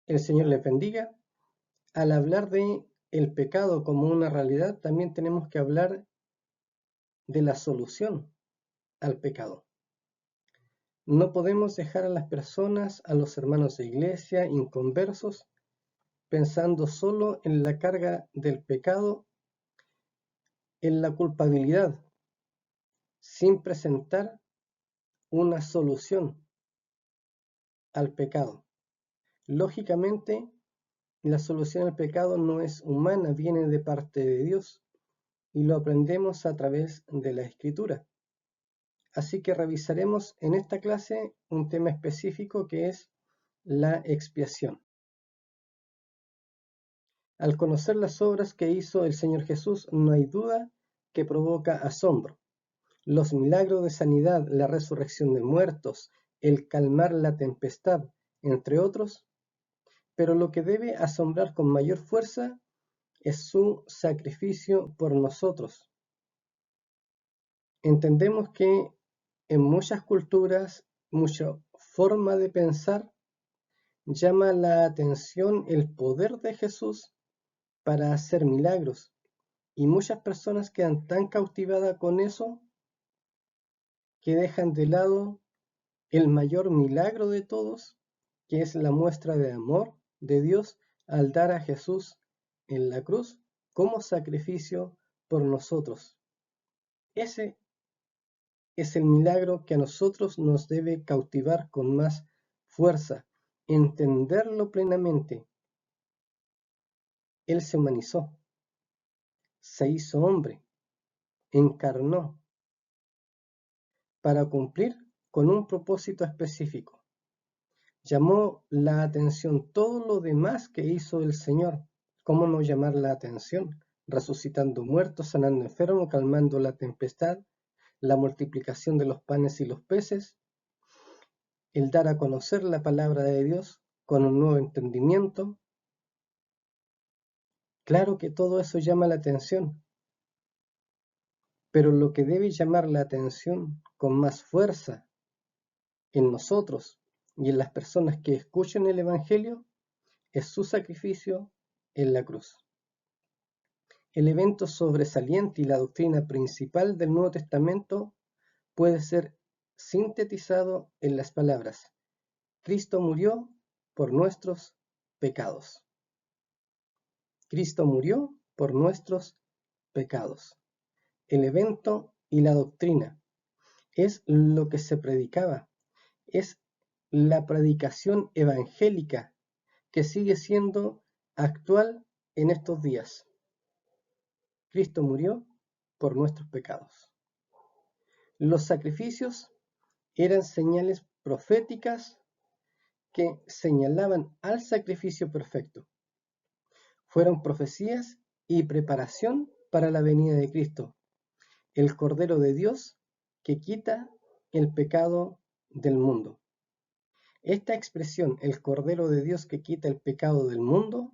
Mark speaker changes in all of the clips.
Speaker 1: El Señor les bendiga. Al hablar de el pecado como una realidad, también tenemos que hablar de la solución al pecado. No podemos dejar a las personas, a los hermanos de iglesia, inconversos, pensando solo en la carga del pecado, en la culpabilidad, sin presentar una solución al pecado. Lógicamente, la solución al pecado no es humana, viene de parte de Dios y lo aprendemos a través de la Escritura. Así que revisaremos en esta clase un tema específico que es la expiación. Al conocer las obras que hizo el Señor Jesús, no hay duda que provoca asombro. Los milagros de sanidad, la resurrección de muertos, el calmar la tempestad, entre otros, pero lo que debe asombrar con mayor fuerza es su sacrificio por nosotros. Entendemos que en muchas culturas, mucha forma de pensar, llama la atención el poder de Jesús para hacer milagros, y muchas personas quedan tan cautivadas con eso que dejan de lado el mayor milagro de todos, que es la muestra de amor de Dios al dar a Jesús en la cruz como sacrificio por nosotros. Ese es el milagro que a nosotros nos debe cautivar con más fuerza, entenderlo plenamente. Él se humanizó, se hizo hombre, encarnó para cumplir con un propósito específico. Llamó la atención todo lo demás que hizo el Señor. ¿Cómo no llamar la atención? Resucitando muertos, sanando enfermos, calmando la tempestad, la multiplicación de los panes y los peces, el dar a conocer la palabra de Dios con un nuevo entendimiento. Claro que todo eso llama la atención, pero lo que debe llamar la atención con más fuerza en nosotros y en las personas que escuchen el Evangelio es su sacrificio en la cruz. El evento sobresaliente y la doctrina principal del Nuevo Testamento puede ser sintetizado en las palabras: Cristo murió por nuestros pecados. Cristo murió por nuestros pecados. El evento y la doctrina es lo que se predicaba, es la predicación evangélica que sigue siendo actual en estos días. Cristo murió por nuestros pecados. Los sacrificios eran señales proféticas que señalaban al sacrificio perfecto. Fueron profecías y preparación para la venida de Cristo, el Cordero de Dios que quita el pecado del mundo. Esta expresión, el Cordero de Dios que quita el pecado del mundo,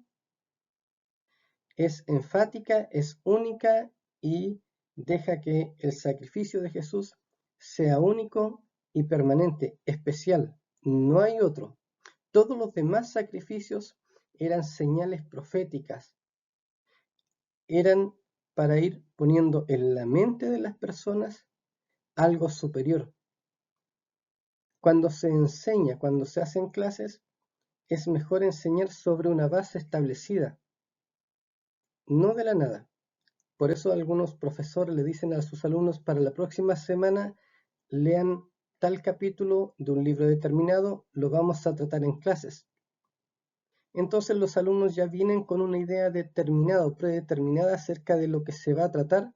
Speaker 1: es enfática, es única y deja que el sacrificio de Jesús sea único y permanente, especial. No hay otro. Todos los demás sacrificios eran señales proféticas, eran para ir poniendo en la mente de las personas algo superior. Cuando se enseña, cuando se hacen clases, es mejor enseñar sobre una base establecida, no de la nada. Por eso algunos profesores le dicen a sus alumnos: para la próxima semana lean tal capítulo de un libro determinado, lo vamos a tratar en clases. Entonces los alumnos ya vienen con una idea determinada o predeterminada acerca de lo que se va a tratar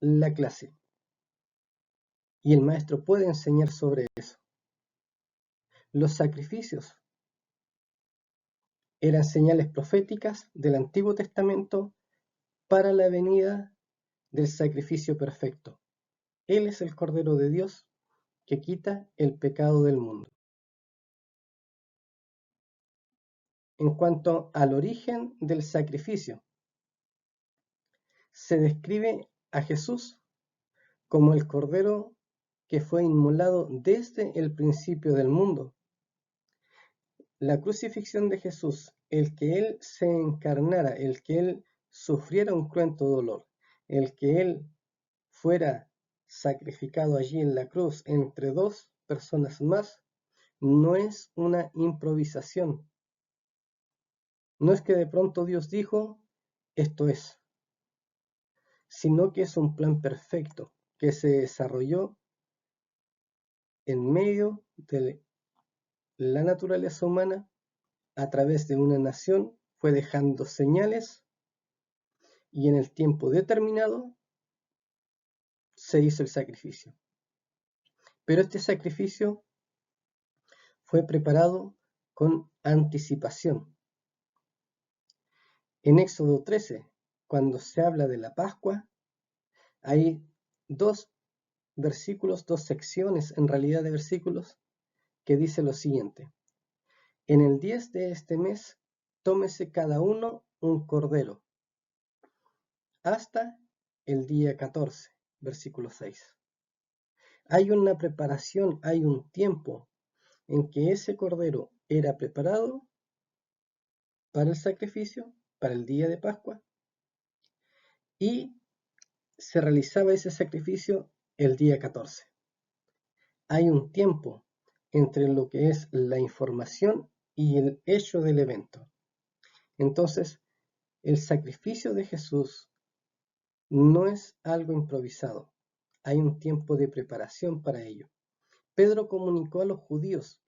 Speaker 1: la clase. Y el maestro puede enseñar sobre eso. Los sacrificios eran señales proféticas del Antiguo Testamento para la venida del sacrificio perfecto. Él es el Cordero de Dios que quita el pecado del mundo. En cuanto al origen del sacrificio, se describe a Jesús como el Cordero que fue inmolado desde el principio del mundo. la crucifixión de Jesús, el que Él se encarnara, el que Él sufriera un cruento dolor, el que Él fuera sacrificado allí en la cruz entre dos personas más, no es una improvisación. No es que de pronto Dios dijo, esto es, sino que es un plan perfecto que se desarrolló en medio de la naturaleza humana a través de una nación, fue dejando señales y en el tiempo determinado se hizo el sacrificio. Pero este sacrificio fue preparado con anticipación. En Éxodo 13, cuando se habla de la Pascua, hay dos versículos, dos secciones en realidad de versículos, que dice lo siguiente: en el 10 de este mes, tómese cada uno un cordero, hasta el día 14, versículo 6. Hay una preparación, hay un tiempo en que ese cordero era preparado para el sacrificio, para el día de Pascua, y se realizaba ese sacrificio el día 14. Hay un tiempo entre lo que es la información y el hecho del evento. Entonces, el sacrificio de Jesús no es algo improvisado. Hay un tiempo de preparación para ello. Pedro comunicó a los judíos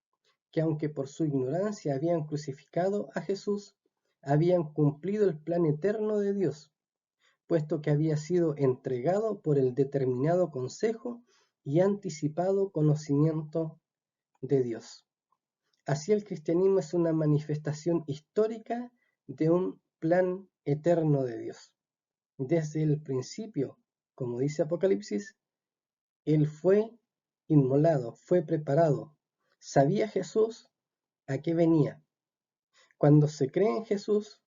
Speaker 1: que aunque por su ignorancia habían crucificado a Jesús, habían cumplido el plan eterno de Dios, puesto que había sido entregado por el determinado consejo y anticipado conocimiento de Dios. Así el cristianismo es una manifestación histórica de un plan eterno de Dios. Desde el principio, como dice Apocalipsis, Él fue inmolado, fue preparado. Sabía Jesús a qué venía. Cuando se cree en Jesús,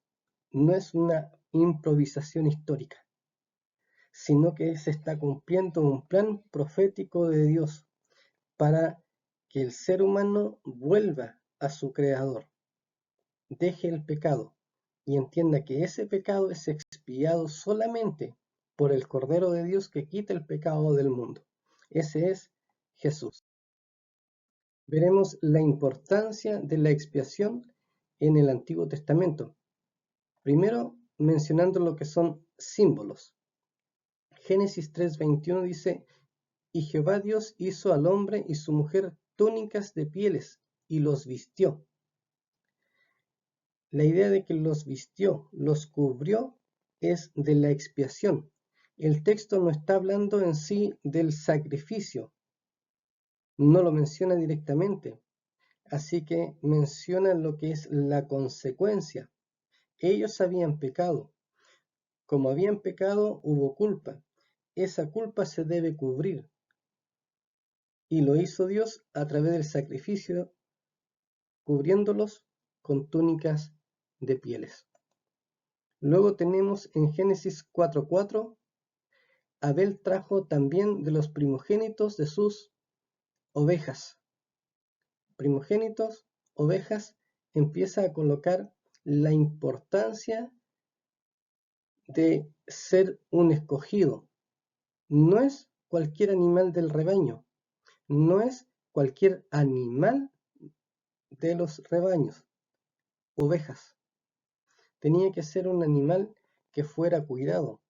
Speaker 1: no es una improvisación histórica, sino que se está cumpliendo un plan profético de Dios para que el ser humano vuelva a su Creador, deje el pecado y entienda que ese pecado es expiado solamente por el Cordero de Dios que quita el pecado del mundo. Ese es Jesús. Veremos la importancia de la expiación en el Antiguo Testamento. Primero, mencionando lo que son símbolos. Génesis 3:21 dice: y Jehová Dios hizo al hombre y su mujer túnicas de pieles y los vistió. La idea de que los vistió, los cubrió, es de la expiación. El texto no está hablando en sí del sacrificio, no lo menciona directamente, así que menciona lo que es la consecuencia. Ellos habían pecado. Como habían pecado, hubo culpa. Esa culpa se debe cubrir. Y lo hizo Dios a través del sacrificio, cubriéndolos con túnicas de pieles. Luego tenemos en Génesis 4:4, Abel trajo también de los primogénitos de sus ovejas. Primogénitos, ovejas, empieza a colocar la importancia de ser un escogido. No es cualquier animal del rebaño, no es cualquier animal de los rebaños, ovejas. Tenía que ser un animal que fuera cuidado,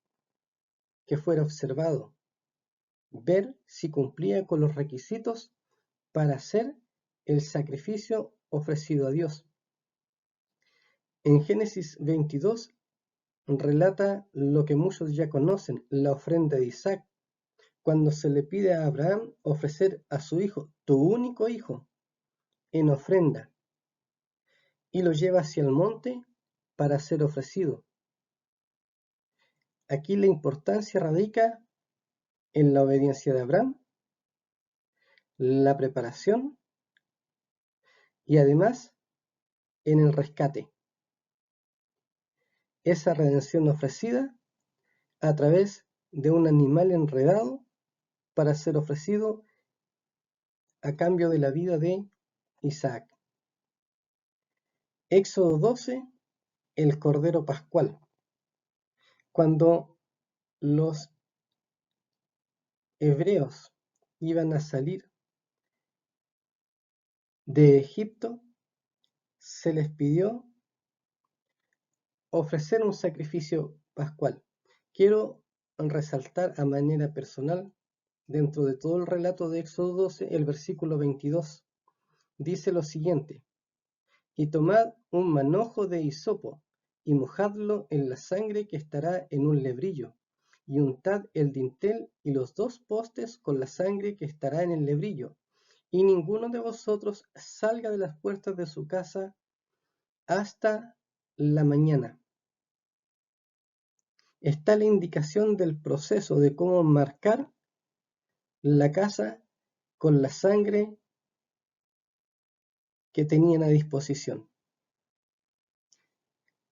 Speaker 1: que fuera observado, ver si cumplía con los requisitos para hacer el sacrificio ofrecido a Dios. En Génesis 22 relata lo que muchos ya conocen, la ofrenda de Isaac, cuando se le pide a Abraham ofrecer a su hijo, tu único hijo, en ofrenda, y lo lleva hacia el monte para ser ofrecido. Aquí la importancia radica en la obediencia de Abraham, la preparación y además en el rescate. Esa redención ofrecida a través de un animal enredado para ser ofrecido a cambio de la vida de Isaac. Éxodo 12, el Cordero Pascual. Cuando los hebreos iban a salir de Egipto, se les pidió ofrecer un sacrificio pascual. Quiero resaltar a manera personal, dentro de todo el relato de Éxodo 12, el versículo 22. Dice lo siguiente: y tomad un manojo de hisopo, y mojadlo en la sangre que estará en un lebrillo, y untad el dintel y los 2 postes con la sangre que estará en el lebrillo, y ninguno de vosotros salga de las puertas de su casa hasta la mañana. Está la indicación del proceso de cómo marcar la casa con la sangre que tenían a disposición.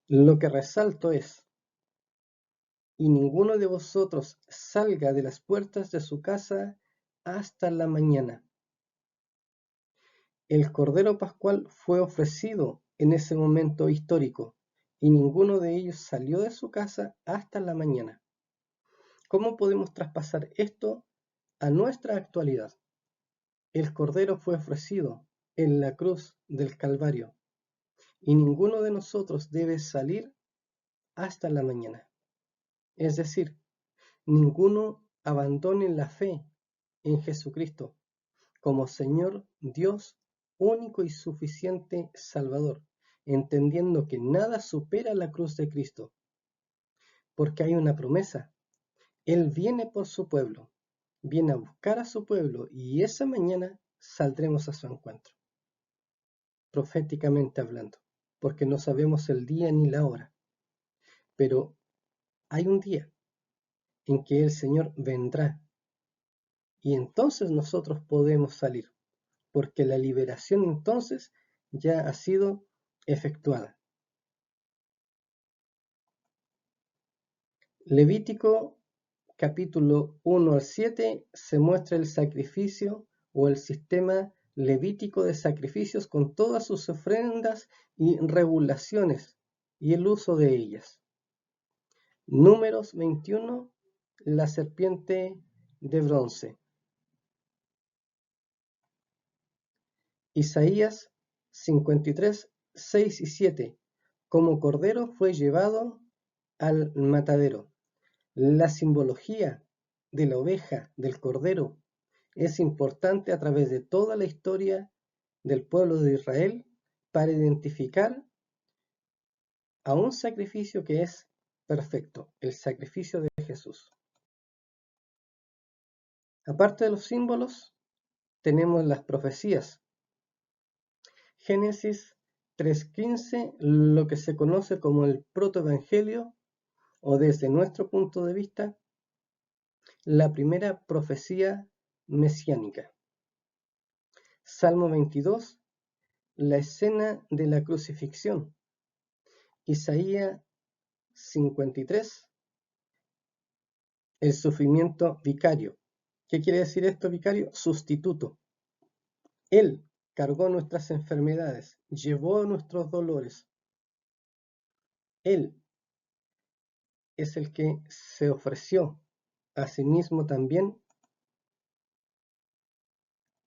Speaker 1: Lo que resalto es: y ninguno de vosotros salga de las puertas de su casa hasta la mañana. El Cordero Pascual fue ofrecido en ese momento histórico, y ninguno de ellos salió de su casa hasta la mañana. ¿Cómo podemos traspasar esto a nuestra actualidad? El Cordero fue ofrecido en la cruz del Calvario, y ninguno de nosotros debe salir hasta la mañana. Es decir, ninguno abandone la fe en Jesucristo como Señor, Dios, único y suficiente Salvador, entendiendo que nada supera la cruz de Cristo, porque hay una promesa. Él viene por su pueblo, viene a buscar a su pueblo, y esa mañana saldremos a su encuentro, proféticamente hablando, porque no sabemos el día ni la hora, pero hay un día en que el Señor vendrá, y entonces nosotros podemos salir, porque la liberación entonces ya ha sido efectuada. Levítico capítulo 1 al 7 se muestra el sacrificio o el sistema levítico de sacrificios con todas sus ofrendas y regulaciones y el uso de ellas. Números 21, la serpiente de bronce. Isaías 53, 6 y 7. Como cordero fue llevado al matadero. La simbología de la oveja, del cordero, es importante a través de toda la historia del pueblo de Israel para identificar a un sacrificio que es perfecto, el sacrificio de Jesús. Aparte de los símbolos, tenemos las profecías. Génesis 3:15, lo que se conoce como el protoevangelio, o desde nuestro punto de vista, la primera profecía mesiánica. Salmo 22, la escena de la crucifixión. Isaías 53, el sufrimiento vicario. ¿Qué quiere decir esto, vicario? Sustituto. Él cargó nuestras enfermedades, llevó nuestros dolores. Él es el que se ofreció a sí mismo también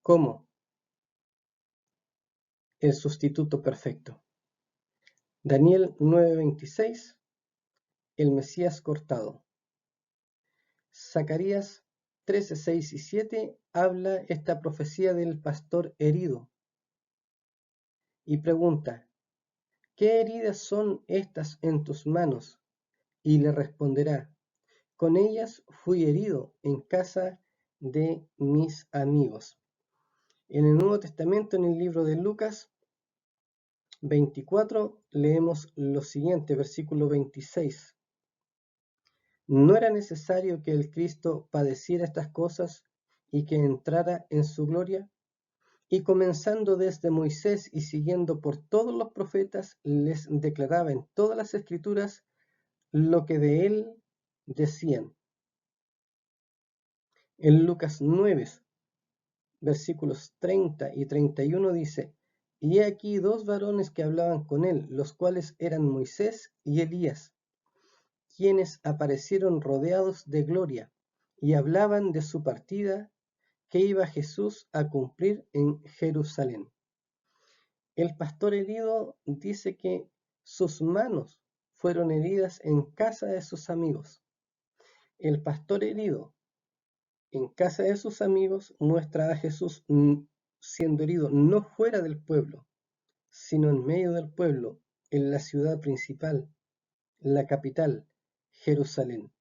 Speaker 1: como el sustituto perfecto. Daniel 9:26, el Mesías cortado. Zacarías 13:6 y 7 habla esta profecía del pastor herido y pregunta: ¿qué heridas son estas en tus manos? Y le responderá: con ellas fui herido en casa de mis amigos. En el Nuevo Testamento, en el libro de Lucas 24, leemos lo siguiente, versículo 26. ¿No era necesario que el Cristo padeciera estas cosas y que entrara en su gloria? Y comenzando desde Moisés y siguiendo por todos los profetas, les declaraba en todas las escrituras lo que de él decían. En Lucas 9, versículos 30 y 31 dice: Y he aquí dos varones que hablaban con él, los cuales eran Moisés y Elías, quienes aparecieron rodeados de gloria, y hablaban de su partida que iba Jesús a cumplir en Jerusalén. El pastor herido dice que sus manos fueron heridas en casa de sus amigos. El pastor herido en casa de sus amigos muestra a Jesús siendo herido no fuera del pueblo, sino en medio del pueblo, en la ciudad principal, la capital, Jerusalén.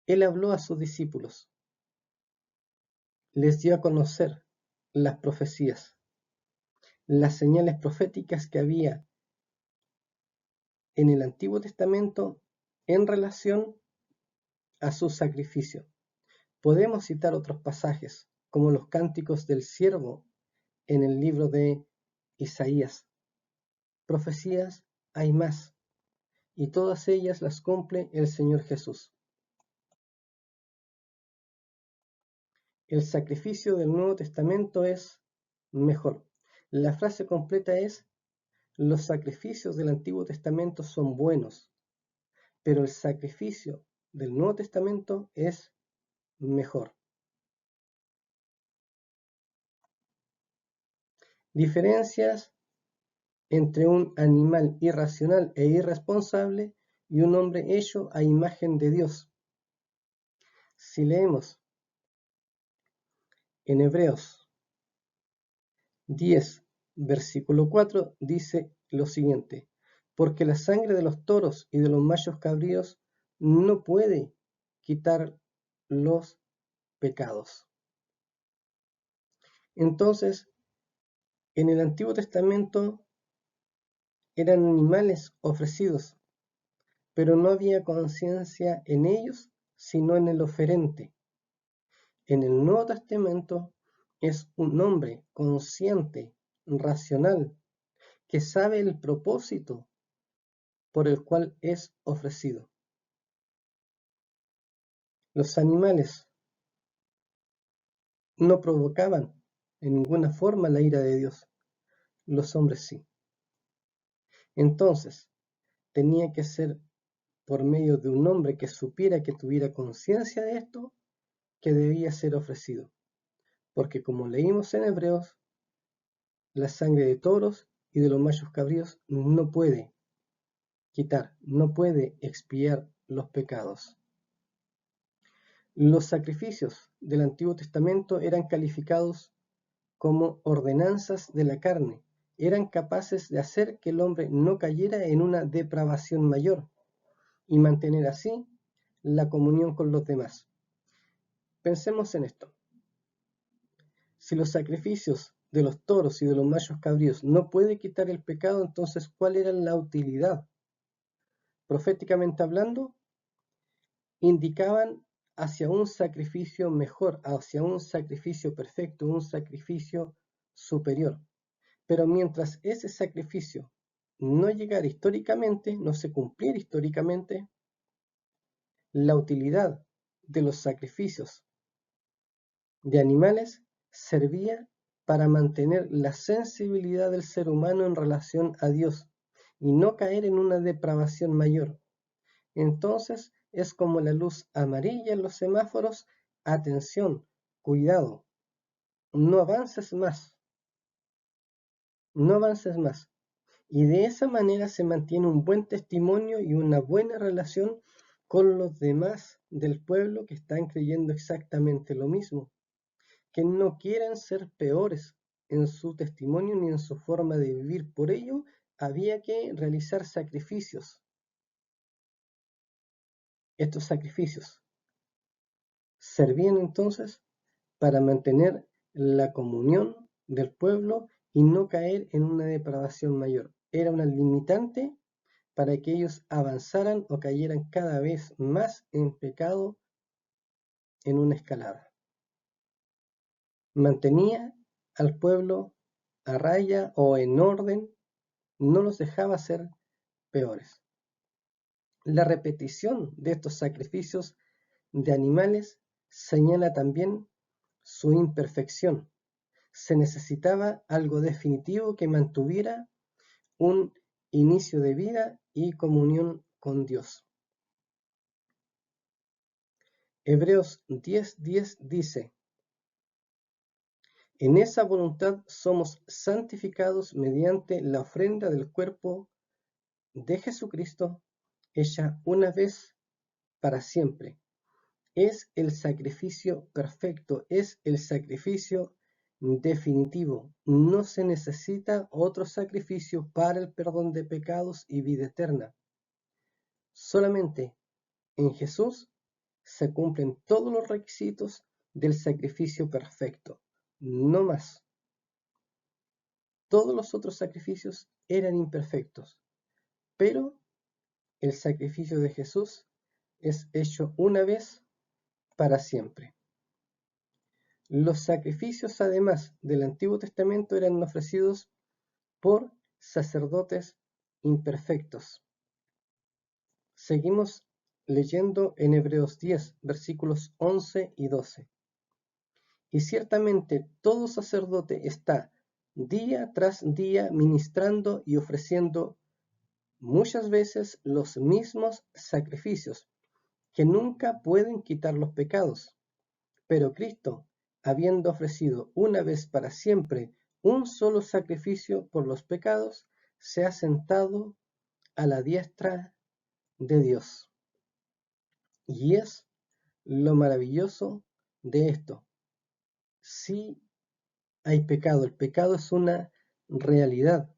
Speaker 1: Él habló a sus discípulos, les dio a conocer las profecías, las señales proféticas que había en el Antiguo Testamento en relación a su sacrificio. Podemos citar otros pasajes, como los cánticos del siervo en el libro de Isaías. Profecías hay más, y todas ellas las cumple el Señor Jesús. El sacrificio del Nuevo Testamento es mejor. La frase completa es: los sacrificios del Antiguo Testamento son buenos, pero el sacrificio del Nuevo Testamento es mejor. Diferencias entre un animal irracional e irresponsable y un hombre hecho a imagen de Dios. Si leemos en Hebreos 10, versículo 4, dice lo siguiente: porque la sangre de los toros y de los machos cabríos no puede quitar los pecados. Entonces, en el Antiguo Testamento eran animales ofrecidos, pero no había conciencia en ellos, sino en el oferente. En el Nuevo Testamento es un hombre consciente, racional, que sabe el propósito por el cual es ofrecido. Los animales no provocaban en ninguna forma la ira de Dios, los hombres sí. Entonces, tenía que ser por medio de un hombre que supiera, que tuviera conciencia de esto, que debía ser ofrecido. Porque como leímos en Hebreos, la sangre de toros y de los machos cabríos no puede quitar, no puede expiar los pecados. Los sacrificios del Antiguo Testamento eran calificados como ordenanzas de la carne, eran capaces de hacer que el hombre no cayera en una depravación mayor y mantener así la comunión con los demás. Pensemos en esto. Si los sacrificios de los toros y de los machos cabríos no puede quitar el pecado, entonces ¿cuál era la utilidad? Proféticamente hablando, indicaban hacia un sacrificio mejor, hacia un sacrificio perfecto, un sacrificio superior. Pero mientras ese sacrificio no llegara históricamente, no se cumpliera históricamente, la utilidad de los sacrificios de animales servía para mantener la sensibilidad del ser humano en relación a Dios y no caer en una depravación mayor. Entonces es como la luz amarilla en los semáforos: atención, cuidado, no avances más, no avances más. Y de esa manera se mantiene un buen testimonio y una buena relación con los demás del pueblo que están creyendo exactamente lo mismo, que no quieren ser peores en su testimonio ni en su forma de vivir. Por ello, había que realizar sacrificios. Estos sacrificios servían entonces para mantener la comunión del pueblo y no caer en una depravación mayor. Era una limitante para que ellos avanzaran o cayeran cada vez más en pecado en una escalada. Mantenía al pueblo a raya o en orden, no los dejaba ser peores. La repetición de estos sacrificios de animales señala también su imperfección. se necesitaba algo definitivo que mantuviera un inicio de vida y comunión con Dios. Hebreos 10:10 dice: en esa voluntad somos santificados mediante la ofrenda del cuerpo de Jesucristo, hecha una vez para siempre. Es el sacrificio perfecto, es el sacrificio definitivo. No se necesita otro sacrificio para el perdón de pecados y vida eterna. Solamente en Jesús se cumplen todos los requisitos del sacrificio perfecto, no más. Todos los otros sacrificios eran imperfectos, pero el sacrificio de Jesús es hecho una vez para siempre. Los sacrificios, además del Antiguo Testamento, eran ofrecidos por sacerdotes imperfectos. Seguimos leyendo en Hebreos 10, versículos 11 y 12. Y ciertamente todo sacerdote está día tras día ministrando y ofreciendo muchas veces los mismos sacrificios, que nunca pueden quitar los pecados. Pero Cristo, habiendo ofrecido una vez para siempre un solo sacrificio por los pecados, se ha sentado a la diestra de Dios. Y es lo maravilloso de esto. Sí hay pecado, el pecado es una realidad,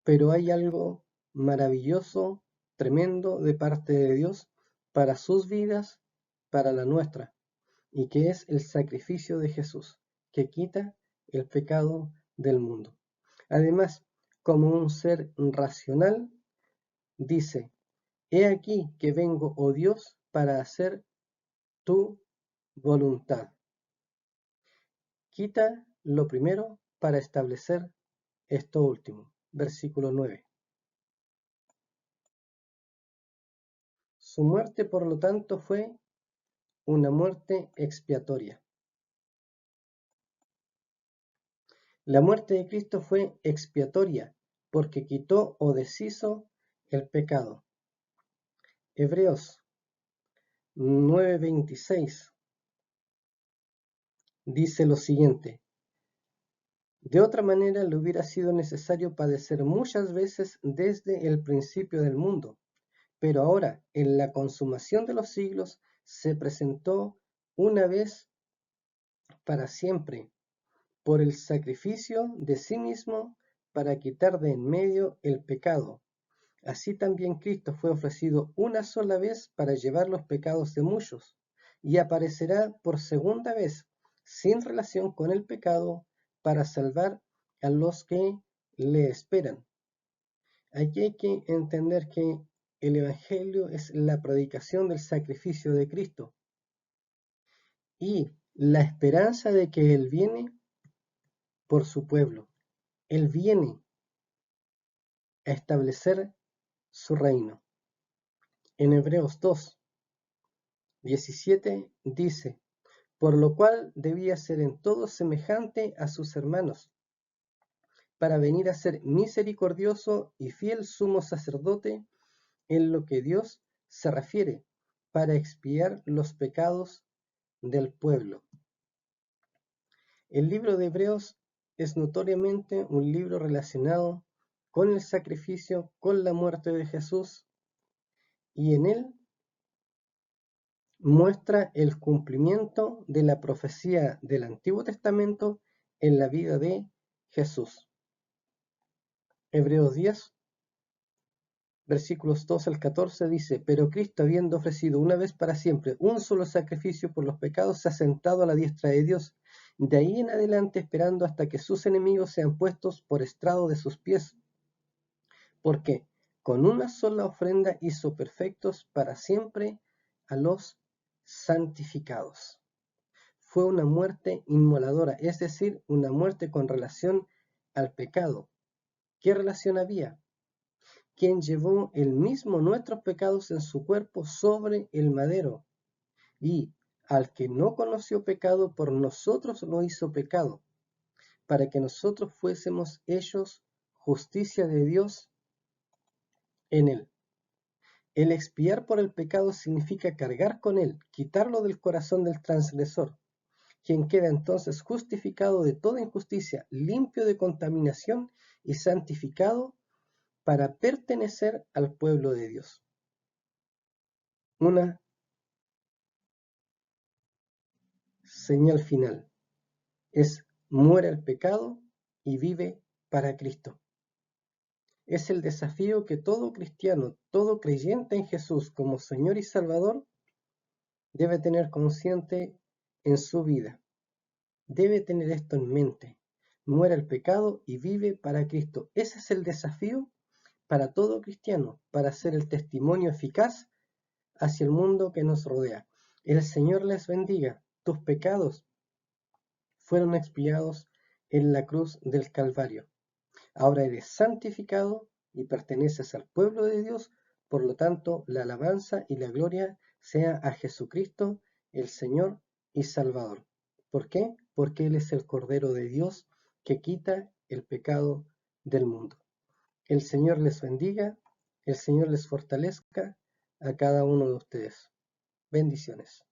Speaker 1: pero hay algo maravilloso, tremendo de parte de Dios para sus vidas, para la nuestra, y que es el sacrificio de Jesús, que quita el pecado del mundo. Además, como un ser racional, dice: he aquí que vengo, oh Dios, para hacer tu voluntad. Quita lo primero para establecer esto último. Versículo 9. Su muerte, por lo tanto, fue una muerte expiatoria. La muerte de Cristo fue expiatoria porque quitó o deshizo el pecado. Hebreos 9:26 dice lo siguiente: de otra manera le hubiera sido necesario padecer muchas veces desde el principio del mundo, pero ahora, en la consumación de los siglos, se presentó una vez para siempre por el sacrificio de sí mismo para quitar de en medio el pecado. Así también Cristo fue ofrecido una sola vez para llevar los pecados de muchos, y aparecerá por segunda vez, sin relación con el pecado, para salvar a los que le esperan. Aquí hay que entender que el Evangelio es la predicación del sacrificio de Cristo y la esperanza de que Él viene por su pueblo. Él viene a establecer su reino. En Hebreos 2:17 dice: por lo cual debía ser en todo semejante a sus hermanos, para venir a ser misericordioso y fiel sumo sacerdote en lo que Dios se refiere, para expiar los pecados del pueblo. El libro de Hebreos es notoriamente un libro relacionado con el sacrificio, con la muerte de Jesús, y en él muestra el cumplimiento de la profecía del Antiguo Testamento en la vida de Jesús. Hebreos 10, versículos 2 al 14 dice: pero Cristo, habiendo ofrecido una vez para siempre un solo sacrificio por los pecados, se ha sentado a la diestra de Dios, de ahí en adelante esperando hasta que sus enemigos sean puestos por estrado de sus pies. Porque con una sola ofrenda hizo perfectos para siempre a los santificados. Fue una muerte inmoladora, es decir, una muerte con relación al pecado. ¿Qué relación había? Quien llevó él mismo nuestros pecados en su cuerpo sobre el madero, y al que no conoció pecado, por nosotros lo hizo pecado, para que nosotros fuésemos hechos justicia de Dios en él. El expiar por el pecado significa cargar con él, quitarlo del corazón del transgresor, quien queda entonces justificado de toda injusticia, limpio de contaminación y santificado para pertenecer al pueblo de Dios. Una señal final es: muere el pecado y vive para Cristo. Es el desafío que todo cristiano, todo creyente en Jesús como Señor y Salvador debe tener consciente en su vida. Debe tener esto en mente: muere el pecado y vive para Cristo. Ese es el desafío para todo cristiano, para ser el testimonio eficaz hacia el mundo que nos rodea. El Señor les bendiga. Tus pecados fueron expiados en la cruz del Calvario. Ahora eres santificado y perteneces al pueblo de Dios. Por lo tanto, la alabanza y la gloria sea a Jesucristo, el Señor y Salvador. ¿Por qué? Porque Él es el Cordero de Dios que quita el pecado del mundo. El Señor les bendiga, el Señor les fortalezca a cada uno de ustedes. Bendiciones.